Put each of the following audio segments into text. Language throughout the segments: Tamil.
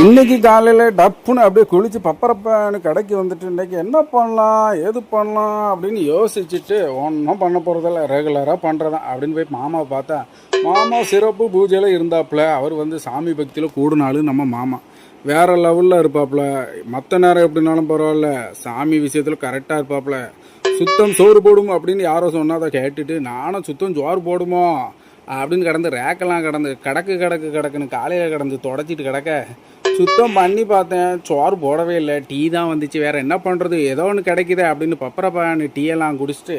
இன்னைக்கு காலையில் டப்புன்னு அப்படியே குளிச்சு பப்பரப்பான்னு கடைக்கு வந்துட்டு இன்றைக்கி என்ன பண்ணலாம் ஏது பண்ணலாம் அப்படின்னு யோசிச்சுட்டு ஒன்றும் பண்ண போகிறதில்ல, ரெகுலராக பண்ணுறதான் அப்படின்னு போய் மாமாவை பார்த்தா மாமா சிறப்பு பூஜையில் இருந்தாப்புல. அவர் வந்து சாமி பக்தியில் கூடுனாலும் நம்ம மாமா வேறு லெவலில் இருப்பாப்புல. மற்ற நேரம் எப்படினாலும் பரவாயில்ல, சாமி விஷயத்தில் கரெக்டாக இருப்பாப்புல. சுத்தம் சோறு போடும் அப்படின்னு யாரோ சொன்னால் அதை கேட்டுட்டு நானும் சுத்தம் சோறு போடுமோ அப்படின்னு கிடந்து ரேக்கெல்லாம் கிடந்து கிடக்குன்னு காலையில் கிடந்து தொடச்சிட்டு கிடக்க சுத்தம் பண்ணி பார்த்தேன். சோறு போடவே இல்லை, டீ தான் வந்துச்சு. வேறு என்ன பண்ணுறது, ஏதோ ஒன்று கிடைக்குதே அப்படின்னு பப்பரப்பான்னு டீயெல்லாம் குடிச்சிட்டு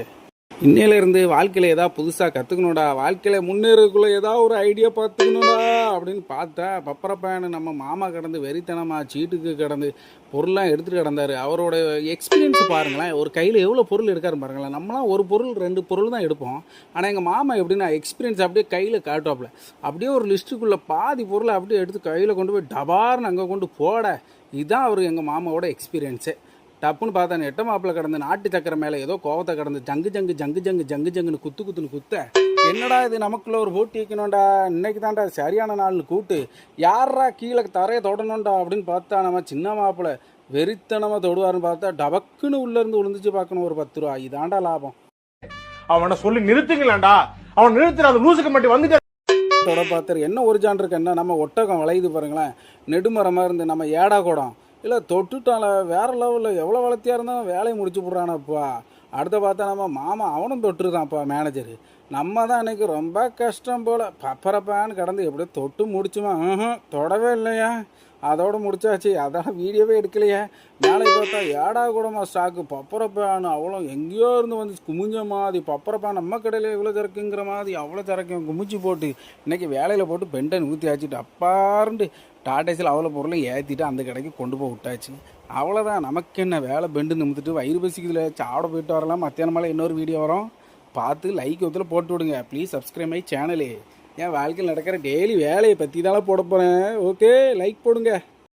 இன்னையிலேருந்து வாழ்க்கையில் ஏதாவது புதுசாக கற்றுக்கணுடா, வாழ்க்கையில் முன்னேறதுக்குள்ளே ஏதாவது ஒரு ஐடியா பார்த்துக்கணுடா அப்படின்னு பார்த்தா பப்பரப்பான்னு நம்ம மாமா கிடந்து வெறித்தனமாக சீட்டுக்கு கிடந்து பொருள்லாம் எடுத்துகிட்டு கிடந்தார். அவரோட எக்ஸ்பீரியன்ஸ் பாருங்களேன், ஒரு கையில் எவ்வளோ பொருள் எடுக்காரு பாருங்களேன். நம்மளாம் ஒரு பொருள் 2 பொருள் தான் எடுப்போம். ஆனால் எங்கள் மாமா எப்படின்னா எக்ஸ்பீரியன்ஸ் அப்படியே கையில் காட்டுவாப்புல. அப்படியே ஒரு லிஸ்ட்டுக்குள்ளே பாதி பொருளை அப்படியே எடுத்து கையில் கொண்டு போய் டபார்னு அங்கே கொண்டு போட. இதுதான் அவர் எங்கள் மாமாவோட எக்ஸ்பீரியன்ஸு. டப்புன்னு பார்த்தா எட்ட மாப்பிள்ள கிடந்து நாட்டு சக்கரை மேலே ஏதோ கோவத்தை கிடந்து ஜங்குன்னு குத்துன்னு குத்த. என்னடா இது, நமக்குள்ள ஒரு போட்டி வைக்கணும்டா, இன்னைக்கு தான்டா சரியான நாள்னு கூட்டு யாரா கீழே தரையை தொடணும்டா அப்படின்னு பார்த்தா நம்ம சின்ன மாப்பிள்ள வெறித்தனமாக தொடுவாருன்னு பார்த்தா டபக்குன்னு உள்ளேருந்து விழுந்துச்சு பார்க்கணும் ஒரு 10 ரூபா. இதாண்டா லாபம். அவனை சொல்லி நிறுத்துங்களேன்டா, அவன் நிறுத்துற அந்த லூசுக்கு மட்டும் வந்துட்டு தொட பார்த்தாரு. என்ன ஒரு ஜான் இருக்கு, என்ன நம்ம ஒட்டகம் வளையுது பாருங்களேன், நெடுமரமாக இருந்து நம்ம ஏடா கூடம் இல்லை தொட்டுட்டால வேறு லெவலில் எவ்வளோ வளர்த்தியாக இருந்தாலும் வேலையை முடிச்சு போடுறானப்பா. அடுத்த பார்த்தா நம்ம மாமா அவனும் தொட்டுருதான்ப்பா மேனேஜரு. நம்ம தான் அன்றைக்கி ரொம்ப கஷ்டம் போல் பப்பரப்பான்னு கடந்து எப்படியோ தொட்டு முடிச்சுமா. தொடவே இல்லையா, அதோடு முடிச்சாச்சு. அதான் வீடியோவே எடுக்கலையே. மேலே பார்த்தா ஏடா கூடமா ஸ்டாக்கு பப்பரப்பான்னு அவ்வளோ எங்கேயோ இருந்து வந்து குமிஞ்ச மாதிரி பப்பரப்பா நம்ம கடையில் இவ்வளோ சரக்குங்கிற மாதிரி அவ்வளோ சரக்கும் குமிச்சு போட்டு இன்றைக்கி வேலையில் போட்டு பெண்டை ஊற்றி ஆச்சுட்டு அப்பாருண்டு டாடேஸில் அவ்வளோ பொருளும் ஏற்றிட்டு அந்த கடைக்கு கொண்டு போய் விட்டாச்சு. அவ்வளோதான், நமக்கு என்ன வேலை, பெண்டு நிமித்துட்டு வயிறு பசிக்குதுல சாப்பிட போயிட்டு வரலாம். மத்தியானம் மேலே இன்னொரு வீடியோ வரும், பார்த்து லைக் ஒருத்தர் போட்டு விடுங்க. Please subscribe my channel. என் வாழ்க்கையில் நடக்கிற டெய்லி வேலையை பற்றி தானே போட போகிறேன். ஓகே, லைக் போடுங்க.